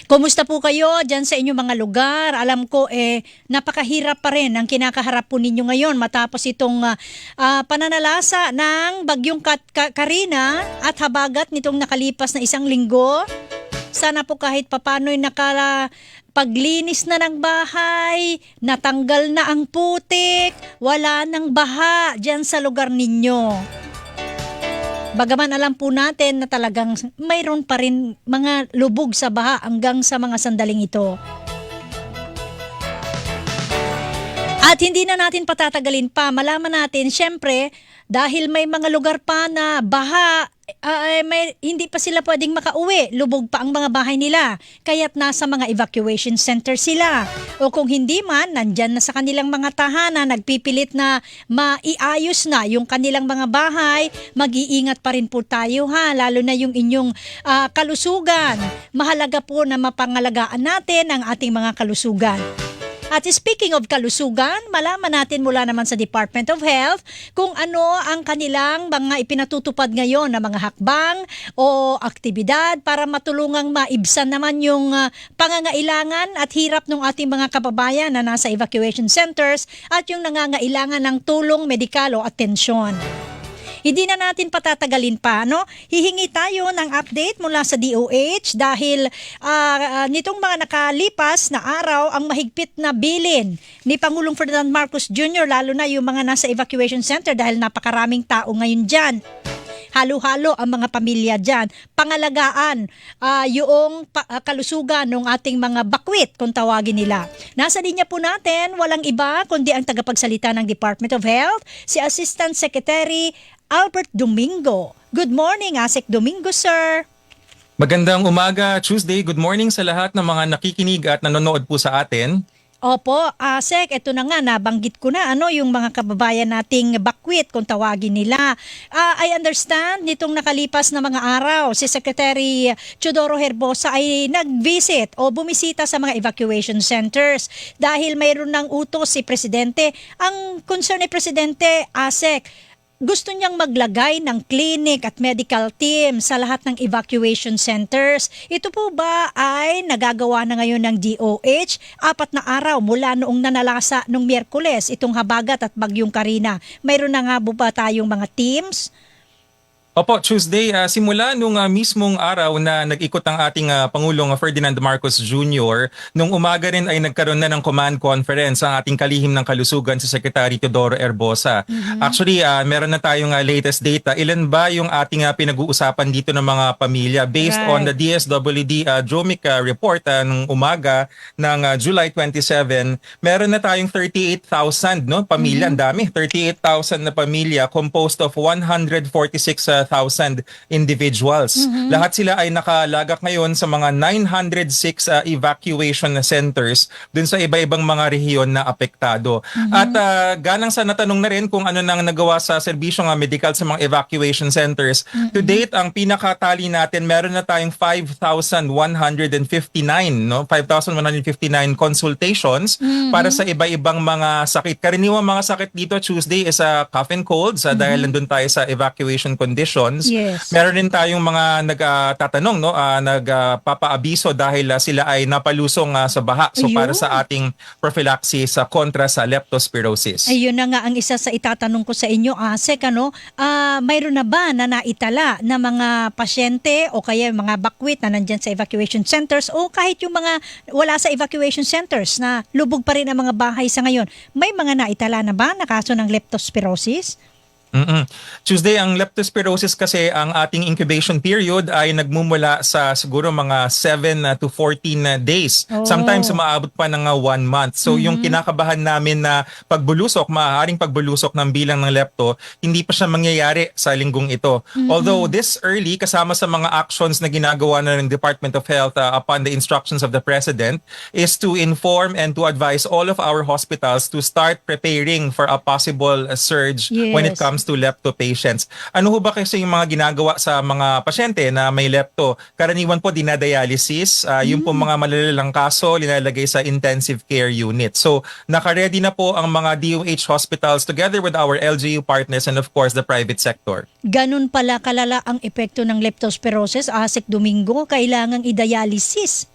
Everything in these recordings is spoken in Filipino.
Kumusta po kayo dyan sa inyong mga lugar? Alam ko napakahirap pa rin ang kinakaharap po ninyo ngayon matapos itong pananalasa ng bagyong Karina at habagat nitong nakalipas na isang linggo. Sana po kahit papano'y paglinis na ng bahay, natanggal na ang putik, wala nang baha dyan sa lugar ninyo. Bagaman alam po natin na talagang mayroon pa rin mga lubog sa baha hanggang sa mga sandaling ito. At hindi na natin patatagalin pa, malaman natin, syempre, dahil may mga lugar pa na baha, hindi pa sila pwedeng makauwi, lubog pa ang mga bahay nila, kaya't nasa mga evacuation center sila. O kung hindi man, nandyan na sa kanilang mga tahanan, nagpipilit na maiayos na yung kanilang mga bahay, mag-iingat pa rin po tayo lalo na yung inyong kalusugan. Mahalaga po na mapangalagaan natin ang ating mga kalusugan. At speaking of kalusugan, malaman natin mula naman sa Department of Health kung ano ang kanilang mga ipinatutupad ngayon na mga hakbang o aktibidad para matulungang maibsan naman yung pangangailangan at hirap ng ating mga kababayan na nasa evacuation centers at yung nangangailangan ng tulong medikal o atensyon. Hindi na natin patatagalin pa, no? Hihingi tayo ng update mula sa DOH dahil nitong mga nakalipas na araw ang mahigpit na bilin ni Pangulong Ferdinand Marcos Jr. lalo na yung mga nasa evacuation center dahil napakaraming tao ngayon dyan. Halo-halo ang mga pamilya dyan. Pangalagaan yung kalusugan ng ating mga bakwit kung tawagin nila. Nasa linya po natin, walang iba kundi ang tagapagsalita ng Department of Health, si Assistant Secretary Albert Domingo. Good morning, Asek Domingo, sir. Magandang umaga, Tuesday. Good morning sa lahat ng mga nakikinig at nanonood po sa atin. Opo, Asek, ito na nga, nabanggit ko na yung mga kababayan nating bakwit kung tawagin nila. I understand, nitong nakalipas na mga araw, si Secretary Teodoro Herbosa ay nag-visit o bumisita sa mga evacuation centers dahil mayroon ng utos si Presidente. Ang concern ni Presidente, Asek, gusto niyang maglagay ng clinic at medical team sa lahat ng evacuation centers. Ito po ba ay nagagawa na ngayon ng DOH? 4 na araw mula noong nanalasa nung Miyerkules, itong habagat at bagyong Karina. Mayroon na nga ba tayong mga teams? Opo, Tuesday, simula nung mismong araw na nag-ikot ang ating Pangulong Ferdinand Marcos Jr., nung umaga rin ay nagkaroon na ng command conference ang ating kalihim ng kalusugan si Secretary Teodoro Herbosa. Actually, meron na tayong latest data. Ilan ba yung ating pinag-uusapan dito ng mga pamilya? Based on the DSWD Dromic report nung umaga ng July 27, meron na tayong 38,000 pamilya. Ang dami, 38,000 na pamilya composed of 146,000 individuals. Lahat sila ay nakalagak ngayon sa mga 906 evacuation centers dun sa iba-ibang mga rehiyon na apektado. At ganang sa natanong na rin kung ano nang nagawa sa serbisyong medical sa mga evacuation centers. To date, ang pinakatali natin, meron na tayong 5,159 consultations para sa iba-ibang mga sakit. Karaniwang mga sakit dito, Tuesday, is cough and colds dahil nandun tayo sa evacuation conditions. Yes. Meron din tayong mga nagtatanong, nagpapaabiso dahil sila ay napalusong sa baha. So para sa ating prophylaxis kontra sa leptospirosis. Ayun na nga ang isa sa itatanong ko sa inyo, Asek, mayroon na ba na naitala na mga pasyente o kaya mga bakwit na nandyan sa evacuation centers o kahit yung mga wala sa evacuation centers na lubog pa rin ang mga bahay sa ngayon? May mga naitala na ba na kaso ng leptospirosis? Tuesday, ang leptospirosis kasi ang ating incubation period ay nagmumula sa siguro mga 7 to 14 days. Sometimes umaabot pa ng 1 month. So yung kinakabahan namin na maaaring pagbulusok ng bilang ng lepto, hindi pa siya mangyayari sa linggong ito. Although this early, kasama sa mga actions na ginagawa na ng Department of Health upon the instructions of the President, is to inform and to advise all of our hospitals to start preparing for a possible surge when it comes to lepto patients. Ano ho ba kasi yung mga ginagawa sa mga pasyente na may lepto? Karaniwan po dinadialysis, yung po mga malalalang kaso linalagay sa intensive care unit. So naka-ready na po ang mga DOH hospitals together with our LGU partners and of course the private sector. Ganun pala kalala ang epekto ng leptospirosis, Asek Domingo, kailangang i-dialysis.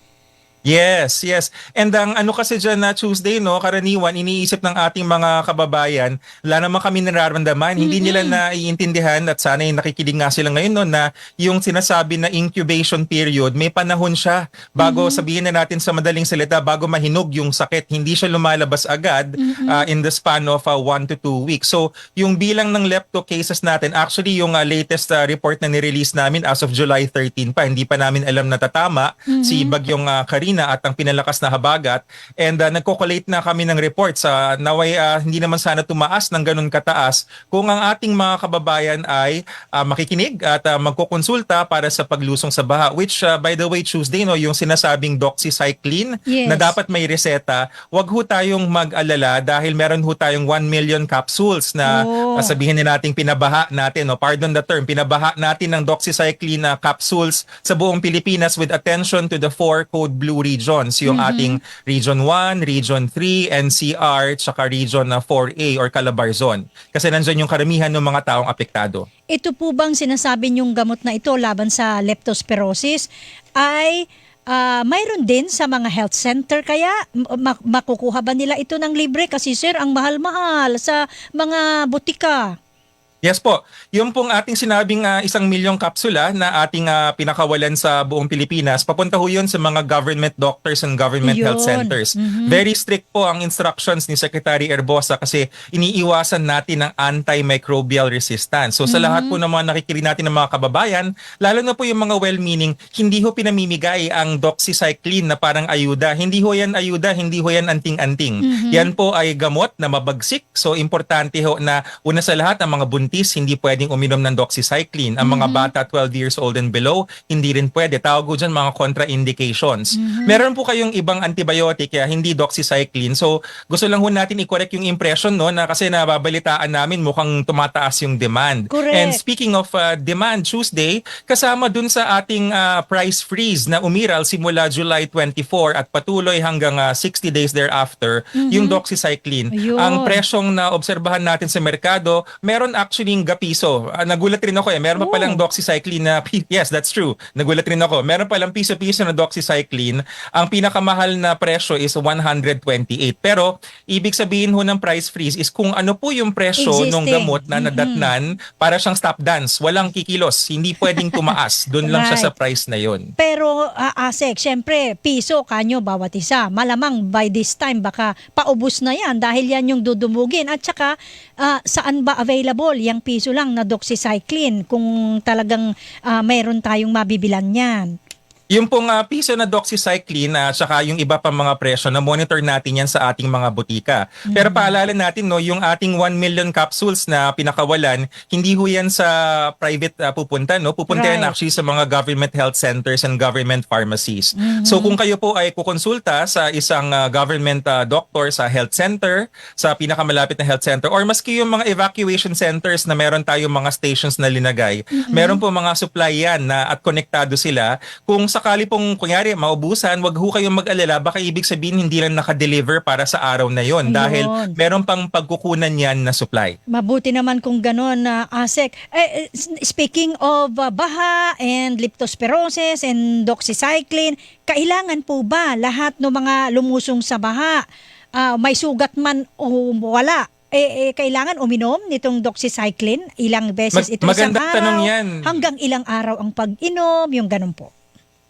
Yes, yes. And ang ano kasi dyan na Tuesday, no, karaniwan, iniisip ng ating mga kababayan, wala naman kami nararamdaman, hindi nila Mm-mm. naiintindihan at sana ay nakikinig nga sila ngayon no, na yung sinasabi na incubation period, may panahon siya bago Mhm. sabihin na natin sa madaling salita, bago mahinog yung sakit. Hindi siya lumalabas agad Mm-mm. in the span of 1 to 2 weeks. So, yung bilang ng lepto cases natin, actually yung latest report na nirelease namin as of July 13 pa, hindi pa namin alam na tatama si Mhm. Bagyong Karina at ang pinalakas na habagat and nagko-collate na kami ng reports naway hindi naman sana tumaas ng ganun kataas kung ang ating mga kababayan ay makikinig at magkukonsulta para sa paglusong sa baha, which by the way Tuesday no, yung sinasabing doxycycline na Yes. dapat may reseta, wag ho tayong mag-alala dahil meron ho tayong 1 million capsules na Oh. sabihin na nating pinabaha natin, no, pardon the term, pinabaha natin ng doxycycline capsules sa buong Pilipinas with attention to the 4 code blue regions, yung ating Region 1, Region 3, NCR, tsaka Region 4A or Calabarzon. Kasi nandyan yung karamihan ng mga taong apektado. Ito po bang sinasabi niyong gamot na ito laban sa leptospirosis ay mayroon din sa mga health center kaya makukuha ba nila ito ng libre? Kasi sir, ang mahal-mahal sa mga butika. Yes po. Yung pong ating sinabing 1 milyong kapsula na ating pinakawalan sa buong Pilipinas, papunta ho yun sa mga government doctors and government health Yun. centers. Very strict po ang instructions ni Secretary Erbosa kasi iniiwasan natin ang antimicrobial resistance. So sa lahat po ng mga nakikinig natin ng mga kababayan, lalo na po yung mga well-meaning, hindi ho pinamimigay ang doxycycline na parang ayuda. Hindi ho yan ayuda, hindi ho yan anting-anting. Yan po ay gamot na mabagsik. So importante ho na una sa lahat ang mga buntis hindi pwedeng uminom ng doxycycline. Ang mga bata 12 years old and below, hindi rin pwede. Tawag ko dyan mga contraindications. Meron po kayong ibang antibiotic kaya hindi doxycycline. So gusto lang ho natin i-correct yung impression no na kasi nababalitaan namin mukhang tumataas yung demand. Correct. And speaking of demand, Tuesday, kasama dun sa ating price freeze na umiral simula July 24 at patuloy hanggang 60 days thereafter, yung doxycycline. Ayun. Ang presyong na obserbahan natin sa merkado, meron actually gapiso. Nagulat rin ako meron pa palang doxycycline na, yes, that's true. Nagulat rin ako. Meron palang piso-piso na doxycycline. Ang pinakamahal na presyo is 128. Pero, ibig sabihin ho ng price freeze is kung ano po yung presyo ng Existing. gamot na nadatnan para siyang stop dance. Walang kikilos. Hindi pwedeng tumaas. Doon lang siya sa Right. price na yon. Pero Asek, syempre, piso kanyo bawat isa. Malamang by this time baka paubos na yan dahil yan yung dudumugin. At saka, saan ba available yung piso lang na doxycycline kung talagang mayroon tayong mabibilan yan? Yung pong piso na doxycycline at saka yung iba pa mga presyo na monitor natin yan sa ating mga butika. Pero paalala natin no, yung ating 1 million capsules na pinakawalan, hindi ho yan sa private pupunta no, pupunta yan Right. actually sa mga government health centers and government pharmacies. So kung kayo po ay kukonsulta sa isang government doctor sa health center, sa pinakamalapit na health center or maski yung mga evacuation centers na meron tayong mga stations na linagay, meron po mga supply yan na at konektado sila. Kung sakali pong kunyari maubusan, wag ho kayong mag-alala, baka ibig sabihin hindi lang naka-deliver para sa araw na yon Ayun. dahil meron pang pagkukunan yan na supply. Mabuti naman kung gano'n, Asek. Speaking of baha and leptospirosis and doxycycline, kailangan po ba lahat ng mga lumusong sa baha, may sugat man o wala, kailangan uminom nitong doxycycline? Ilang beses ito isang Magandang araw? tanong yan. Hanggang ilang araw ang pag-inom? Yung ganun po.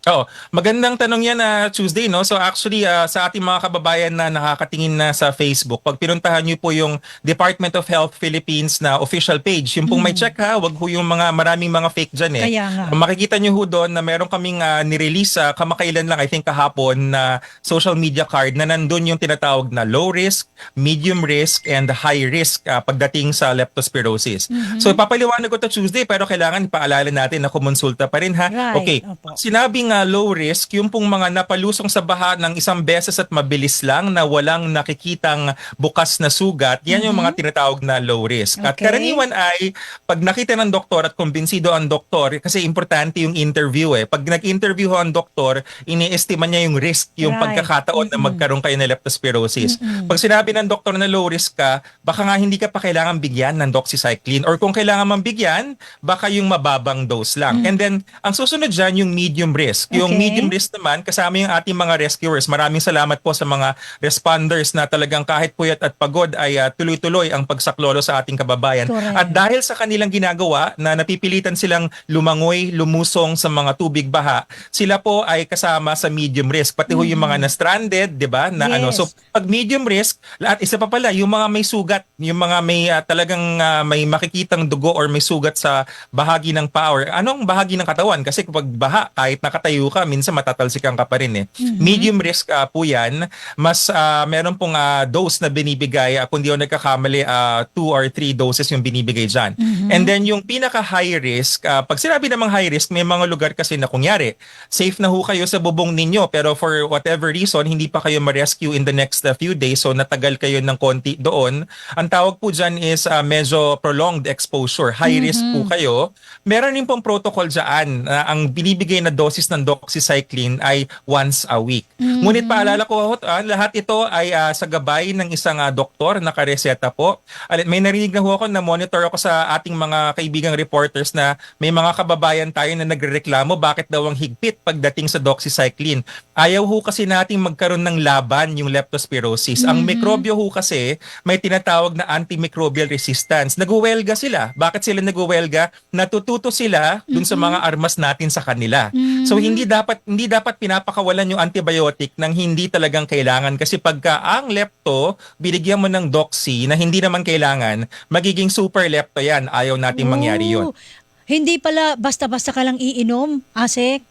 Oh, magandang tanong yan na Tuesday no. So actually sa ating mga kababayan na nakakatingin na sa Facebook, pag pinuntahan niyo po yung Department of Health Philippines na official page, yung pong may check ha, wag ho yung mga maraming mga fake diyan Kaya nga. Makikita niyo ho doon na meron kaming ni-release kamakailan lang I think kahapon na social media card na nandun yung tinatawag na low risk, medium risk and high risk pagdating sa leptospirosis. So ipapaliwanag ko to Tuesday pero kailangan ipaalala natin na kumonsulta pa rin ha. Right. Okay. Opo. Sinabing low risk, yung pong mga napalusong sa baha ng isang beses at mabilis lang na walang nakikitang bukas na sugat, yan yung mga tinatawag na low risk. At Okay. karaniwan ay pag nakita ng doktor at kumbinsido ang doktor, kasi importante yung interview Pag nag-interview ang doktor, iniestima niya yung risk, yung Right. pagkakataon na magkaroon kayo ng leptospirosis. Pag sinabi ng doktor na low risk ka, baka nga hindi ka pa kailangan bigyan ng doxycycline or kung kailangan mambigyan, baka yung mababang dose lang. And then, ang susunod dyan yung medium risk. risk. Yung Okay. medium risk naman, kasama yung ating mga rescuers. Maraming salamat po sa mga responders na talagang kahit puyat at pagod ay tuloy-tuloy ang pagsaklolo sa ating kababayan. Correct. At dahil sa kanilang ginagawa na napipilitan silang lumangoy, lumusong sa mga tubig baha, sila po ay kasama sa medium risk. Pati ho yung mga na-stranded, di ba? Na ano. Yes. So pag medium risk, lahat isa pa pala, yung mga may sugat, yung mga may talagang may makikitang dugo or may sugat sa bahagi ng paa or anong bahagi ng katawan. Kasi kapag baha, kahit nakatayo ka, minsan matatalsikan ka pa rin eh. Medium risk po yan. Mas meron pong dose na binibigay, kung di ako nagkakamali, 2 or 3 doses yung binibigay dyan. And then yung pinaka-high risk, pag sinabi namang high risk, may mga lugar kasi na kunyari, safe na ho kayo sa bubong ninyo, pero for whatever reason, hindi pa kayo ma-rescue in the next few days, so natagal kayo ng konti doon. Ang tawag po dyan is medyo prolonged exposure. High risk po kayo. Meron din pong protocol dyan na ang binibigay na dosis ng doxycycline ay once a week. Ngunit paalala ko, lahat ito ay sa gabay ng isang doktor na kareseta po. May narinig na ho ako, na monitor ako sa ating mga kaibigang reporters na may mga kababayan tayo na nagrereklamo bakit daw ang higpit pagdating sa doxycycline. Ayaw ho kasi nating magkaroon ng laban yung leptospirosis. Ang mikrobyo ho kasi may tinatawag na antimicrobial resistance. Nagwelga sila. Bakit sila nagwelga? Natututo sila dun sa mga armas natin sa kanila. So hindi dapat pinapakawalan yung antibiotic nang hindi talagang kailangan, kasi pagka ang lepto binigyan mo ng doxy na hindi naman kailangan, magiging super lepto yan. Ayaw nating mangyari yun. Oh, hindi pala basta-basta ka lang iinom, Asek.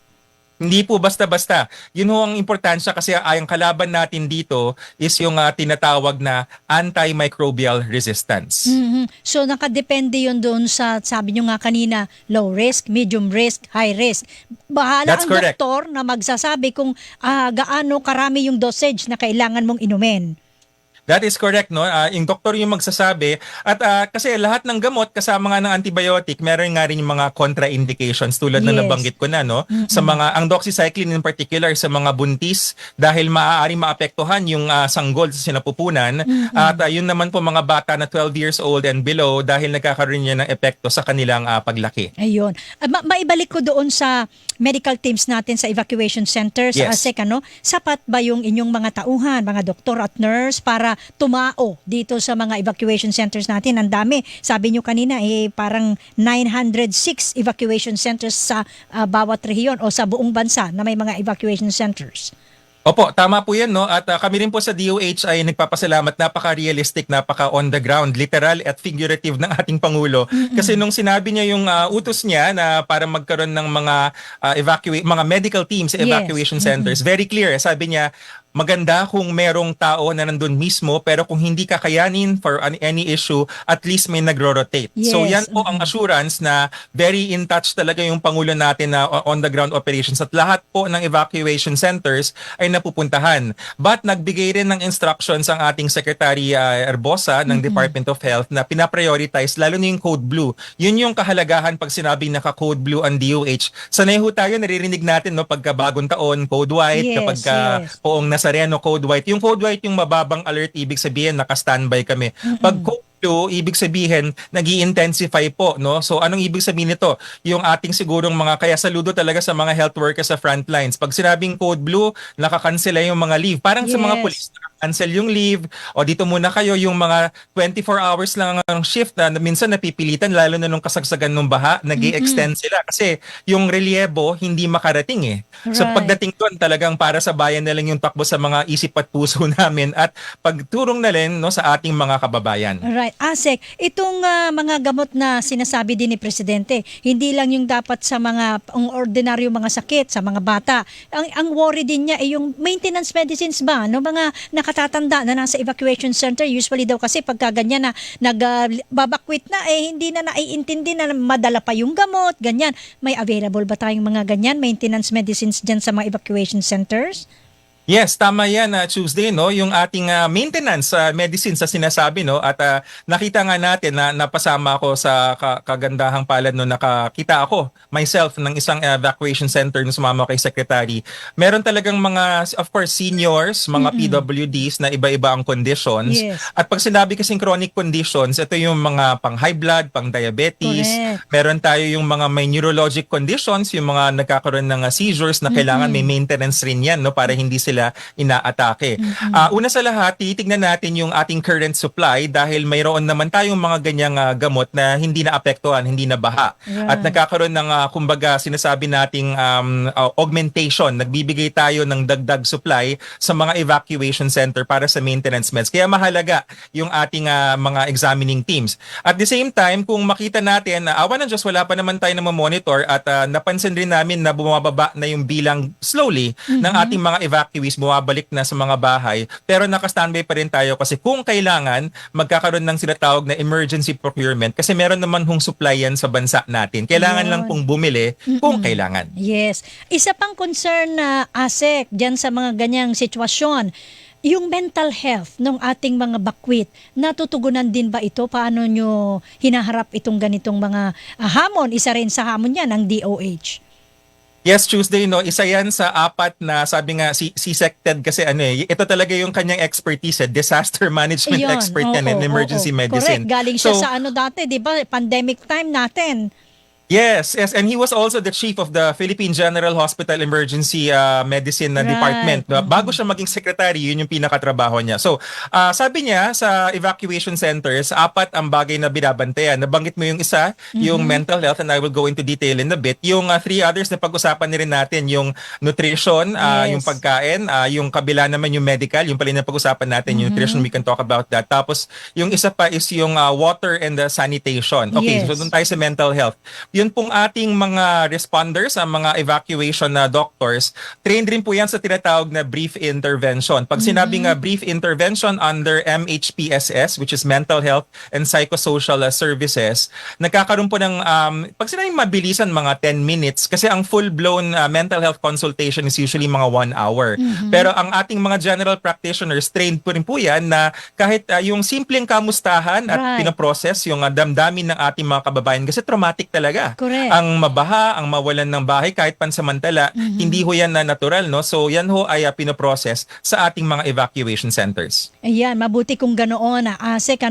Hindi po basta-basta. Yun ho ang importansya, kasi ang kalaban natin dito is yung tinatawag na antimicrobial resistance. So nakadepende yun doon sa, sabi nyo nga kanina, low risk, medium risk, high risk. Bahala That's ang correct. doktor na magsasabi kung gaano karami yung dosage na kailangan mong inumin. That is correct, no? Yung doktor yung magsasabi. At kasi lahat ng gamot, kasama nga ng antibiotic, meron nga rin yung mga contraindications tulad na Yes. nabanggit ko na, no? Sa mga, ang doxycycline in particular, sa mga buntis, dahil maaari maapektuhan yung sanggol sa sinapupunan. At yun naman po mga bata na 12 years old and below, dahil nagkakaroon niya ng epekto sa kanilang paglaki. Ayun. Maibalik ko doon sa medical teams natin sa evacuation centers. Yes. Asek, sapat ba yung inyong mga tauhan, mga doktor at nurse para tumao dito sa mga evacuation centers natin? Ang dami. Sabi nyo kanina, parang 906 evacuation centers sa bawat rehiyon o sa buong bansa na may mga evacuation centers. Opo, tama po yan, no? At kami rin po sa DOH ay nagpapasalamat, napaka-realistic, napaka-on the ground, literal at figurative ng ating Pangulo. Kasi nung sinabi niya yung utos niya na para magkaroon ng mga mga medical teams sa Yes. evacuation centers, very clear. Sabi niya, maganda kung merong tao na nandun mismo, pero kung hindi kakayanin for any issue, at least may nagro-rotate. So Yes. yan po ang assurance na very in touch talaga yung Pangulo natin na on the ground operations, at lahat po ng evacuation centers ay napupuntahan. But nagbigay rin ng instructions ang ating Secretary Herbosa ng Department of Health na pinaprioritize lalo na yung Code Blue. Yun yung kahalagahan pag sinabing naka-Code Blue ang DOH. Sanay ho tayo, naririnig natin, no, pagka bagong taon, Code White, Yes, kapag yes. poong Nazareno, Code White. Yung Code White, yung mababang alert, ibig sabihin naka-standby kami. Pag Code Blue, ibig sabihin nag-i-intensify po, no? So anong ibig sabihin nito? Yung ating sigurong mga, kaya saludo talaga sa mga health workers sa front lines. Pag sinabing Code Blue, nakakansela yung mga leave. Parang sa mga Yes. police, cancel yung leave, o dito muna kayo, yung mga 24 hours lang ang shift na minsan napipilitan, lalo na nung kasagsagan ng baha, nag-i-extend sila kasi yung relyebo hindi makarating eh. So Right. pagdating doon, talagang para sa bayan na lang yung takbo sa mga isip at puso namin, at pagturong na rin, no, sa ating mga kababayan. Right. Asek, itong mga gamot na sinasabi din ni Presidente, hindi lang yung dapat sa mga ordinaryo mga sakit, sa mga bata. Ang worry din niya ay yung maintenance medicines ba? No? Mga nakatatanda na nasa evacuation center, usually daw kasi pagka ganyan na nagbabakwit na, hindi na naiintindi na madala pa yung gamot, ganyan. May available ba tayong mga ganyan, maintenance medicines dyan sa mga evacuation centers? Yes, tama yan Tuesday no, yung ating maintenance medicine sa sinasabi no at nakita nga natin na napasama ako sa kagandahang palad no, nakakita ako myself ng isang evacuation center na sumama kay secretary. Meron talagang mga of course seniors, mga PWDs na iba-iba ang conditions. Yes. At pag sinabi kasing chronic conditions, ito yung mga pang high blood, pang diabetes. Correct. Meron tayo yung mga may neurologic conditions, yung mga nagkakaroon ng seizures na kailangan may maintenance rin yan no para hindi sila inaatake. Una sa lahat, titignan natin yung ating current supply dahil mayroon naman tayong mga ganyang gamot na hindi naapektuhan, hindi na baha. At Right. nagkakaroon ng kumbaga sinasabi nating augmentation. Nagbibigay tayo ng dagdag supply sa mga evacuation center para sa maintenance meds. Kaya mahalaga yung ating mga examining teams. At the same time, kung makita natin na awa ng Diyos, wala pa naman tayo na monitor at napansin rin namin na bumababa na yung bilang slowly ng ating mga evacuees, bumabalik na sa mga bahay. Pero naka-standby pa rin tayo kasi kung kailangan, magkakaroon ng sinatawag na emergency procurement kasi meron naman hong supply yan sa bansa natin. Kailangan lang Yun. pong bumili kung kailangan. Yes. Isa pang concern na ASEC dyan sa mga ganyang sitwasyon, yung mental health ng ating mga bakwit, natutugunan din ba ito? Paano nyo hinaharap itong ganitong mga hamon? Isa rin sa hamon yan ang DOH. Yes, Tuesday, no, isa yan sa apat na sabi nga si Sected kasi ito talaga yung kanyang expertise, disaster management Ayun, expert yan in oo, emergency oo. medicine. Correct. Galing siya So, sa dati, di ba? Pandemic time natin. yes, and he was also the chief of the Philippine General Hospital Emergency Medicine Right. Department. Bago siya maging secretary, yun yung pinakatrabaho niya. So, sabi niya sa evacuation centers, apat ang bagay na binabantayan. Nabanggit mo yung isa, yung mental health, and I will go into detail in a bit. Yung three others na pag-usapan na rin natin, yung nutrition, Yes. yung pagkain, yung kabila naman yung medical, yung pala na pag-usapan natin, yung nutrition, we can talk about that. Tapos, yung isa pa is yung water and sanitation. Okay, Yes. so doon tayo sa mental health. Yun pong ating mga responders, ang mga evacuation na doctors, trained rin po yan sa tinatawag na brief intervention. Pag sinabing brief intervention under MHPSS, which is Mental Health and Psychosocial Services, nagkakaroon po ng, pag sinabing mabilisan, mga 10 minutes, kasi ang full-blown mental health consultation is usually mga 1 hour. Pero ang ating mga general practitioners, trained po rin po yan na kahit yung simpleng kamustahan at Right. pinaprocess yung damdamin ng ating mga kababayan, kasi traumatic talaga. Correct. Ang mabaha, ang mawalan ng bahay kahit pansamantala, hindi ho yan na natural, no? So yan ho ay pinoprocess sa ating mga evacuation centers. Ayan, mabuti kung ganoon, ASEC,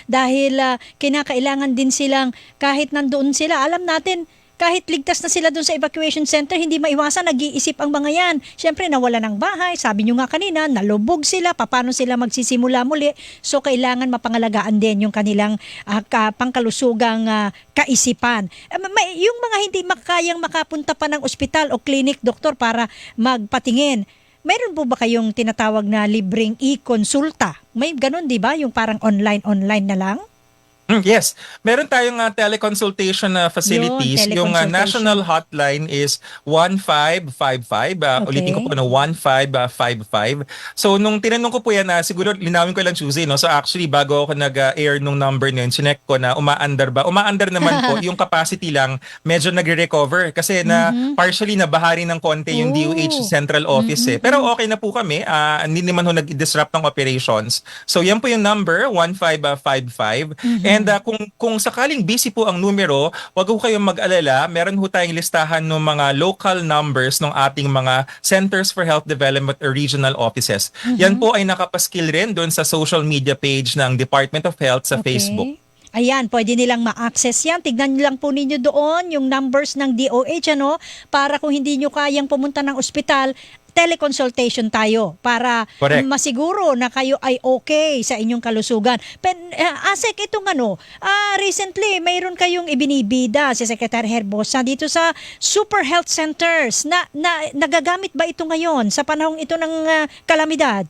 dahil kinakailangan din silang, kahit nandoon sila, alam natin, kahit ligtas na sila doon sa evacuation center, hindi maiwasan, nag-iisip ang mga yan. Siyempre, nawala ng bahay, sabi nyo nga kanina, nalubog sila, paano sila magsisimula muli. So, kailangan mapangalagaan din yung kanilang pangkalusugang kaisipan. Yung mga hindi makayang makapunta pa ng ospital o clinic, doktor, para magpatingin, mayroon po ba kayong tinatawag na libreng e-consulta? May ganun, di ba? Yung parang online na lang? Yes, meron tayong teleconsultation facilities. Yun, Yung teleconsultation. national hotline is 1555. Ulitin ko po na 1555. So nung tinanong ko po yan, siguro linawin ko lang Tuesday, no? So actually bago ako nag-air nung number na yun, sinek ko na umaandar ba? Umaandar naman po, yung capacity lang medyo nagre-recover kasi na partially nabahari ng konti yung Oh. DOH Central Office eh. Pero okay na po kami, hindi naman ho nag-disrupt ng operations. So yan po yung number, 1555. And kung sakaling busy po ang numero, wag ho kayong mag-alala. Meron ho tayong listahan ng mga local numbers ng ating mga Centers for Health Development or regional offices. Yan po ay nakapaskil rin doon sa social media page ng Department of Health sa Facebook. Ayan, pwede nilang ma-access yan. Tignan nyo lang po ninyo doon yung numbers ng DOH, para kung hindi nyo kayang pumunta ng ospital, teleconsultation tayo para Correct. masiguro na kayo ay okay sa inyong kalusugan. ASEC, itong recently, mayroon kayong ibinibida si Secretary Herbosa dito sa Super Health Centers. Nagagamit ba ito ngayon sa panahong ito ng kalamidad?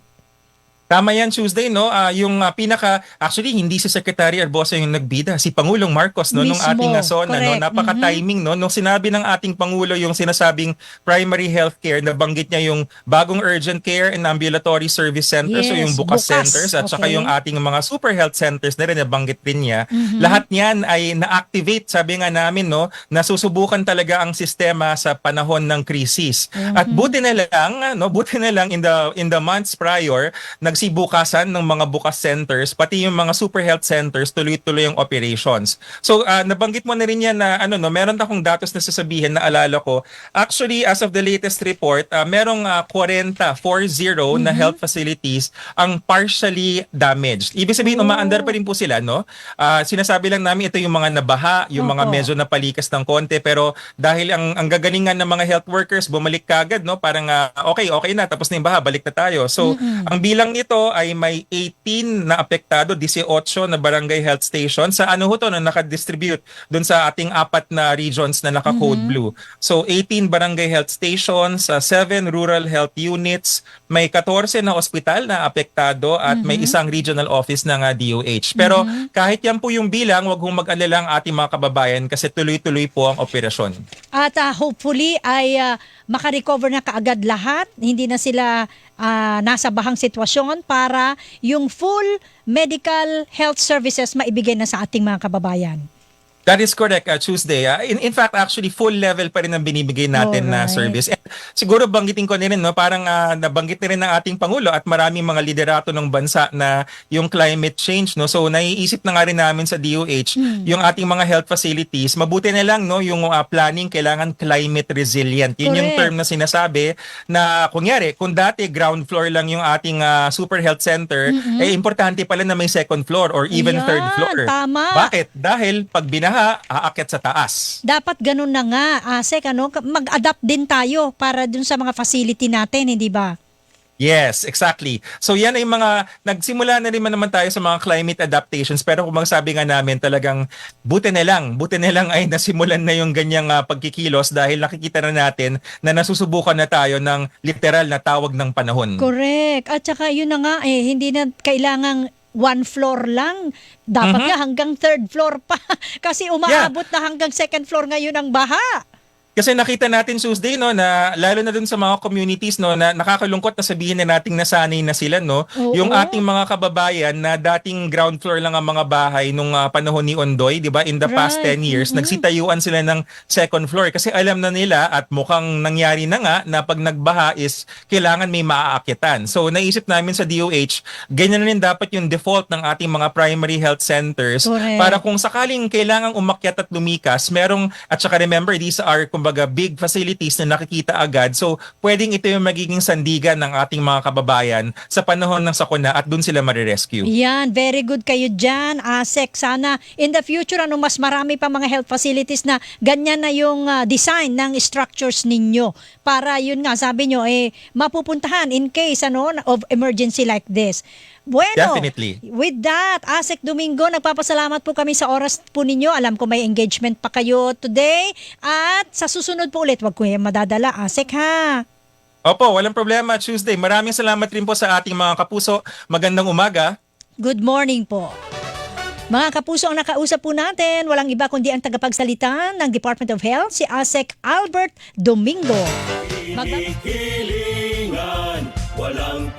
Tama yan, Tuesday, no? Yung actually, hindi si Secretary Arbosa yung nagbida, si Pangulong Marcos, no? Nung Mismo, ating SONA, no? correct. Napaka-timing, no? Nung sinabi ng ating Pangulo yung sinasabing primary healthcare, nabanggit niya yung bagong urgent care and ambulatory service centers, so yung Yes, bukas bukas. centers, at saka Okay. yung ating mga super health centers na rin, nabanggit rin niya. Mhm. Lahat niyan ay na-activate, sabi nga namin, no? Nasusubukan talaga ang sistema sa panahon ng krisis. At buti na lang, no? Buti na lang in the months prior, nagsibukasan ng mga bukas centers, pati yung mga super health centers, tuloy-tuloy ang operations. So, nabanggit mo na rin yan na, meron akong datos na sasabihin na alala ko. Actually, as of the latest report, merong 40 na health facilities ang partially damaged. Ibig sabihin, umaandar pa rin po sila, no? Sinasabi lang namin, ito yung mga nabaha, yung mga Opo. medyo napalikas ng konti, pero dahil ang gagalingan ng mga health workers, bumalik kagad, no? Parang, okay na, tapos na yung baha, balik na tayo. So, ang bilang nito ay may 18 na apektado, 18 na barangay health station. Sa ano ho to na nakadistribute doon sa ating 4 na regions na naka-code blue. So 18 barangay health stations, 7 rural health units, may 14 na ospital na apektado at may isang regional office ng DOH. Pero kahit yan po yung bilang, wag hong mag-alala ang ating mga kababayan kasi tuloy-tuloy po ang operasyon. At hopefully ay makarecover na kaagad lahat. Hindi na sila nasa bahang sitwasyon para yung full medical health services maibigay na sa ating mga kababayan. That is correct, Tuesday. In fact, actually, full level pa rin ang binibigay natin na Alright. service. And siguro banggitin ko na rin, no, parang nabanggit na rin ng ating Pangulo at maraming mga liderato ng bansa na yung climate change. No? So, naiisip na nga rin namin sa DOH yung ating mga health facilities. Mabuti na lang, no, yung planning kailangan climate resilient. Yun yung Correct. term na sinasabi na, kunyari, kung dati ground floor lang yung ating super health center, importante pala na may second floor or even Ayan, third floor. tama. Bakit? Dahil pag binaha, aakyat sa taas. Dapat ganun na nga, Asek, mag-adapt din tayo para dun sa mga facility natin, hindi ba? Yes, exactly. So yan ay nagsimula na rin naman tayo sa mga climate adaptations, pero kung magsabi nga namin talagang buti na lang ay nasimulan na yung ganyang pagkikilos dahil nakikita na natin na nasusubukan na tayo ng literal na tawag ng panahon. Correct. At saka yun na nga, hindi na kailangang one floor lang. Dapat nga hanggang third floor pa. Kasi umaabot na hanggang second floor ngayon ang baha. Kasi nakita natin Tuesday, no, na lalo na dun sa mga communities, no, na nakakalungkot na sabihin na nating nasanay na sila, no, Oo. yung ating mga kababayan na dating ground floor lang ang mga bahay nung panahon ni Ondoy, di ba, in the past Right. 10 years, nagsitayuan sila ng second floor kasi alam na nila at mukhang nangyari na nga na pag nagbaha is kailangan may maaakitan. So naisip namin sa DOH, ganyan na rin dapat yung default ng ating mga primary health centers. Correct. Para kung sakaling kailangang umakyat at lumikas, merong, at saka remember, these are kumbaga big facilities na nakikita agad. So, pwedeng ito yung magiging sandigan ng ating mga kababayan sa panahon ng sakuna at dun sila marirescue. Yan, very good kayo dyan, Asek. Sana in the future, mas marami pa mga health facilities na ganyan na yung design ng structures ninyo. Para yun nga, sabi nyo, mapupuntahan in case of emergency like this. Bueno, Definitely. with that, Asek Domingo, nagpapasalamat po kami sa oras po ninyo. Alam ko may engagement pa kayo today. At sa susunod po ulit, wag ko yung madadala, Asek ha. Opo, walang problema, Tuesday. Maraming salamat rin po sa ating mga kapuso. Magandang umaga. Good morning po. Mga kapuso, ang nakausap po natin, walang iba kundi ang tagapagsalita ng Department of Health, si Asek Albert Domingo. Hilingan, walang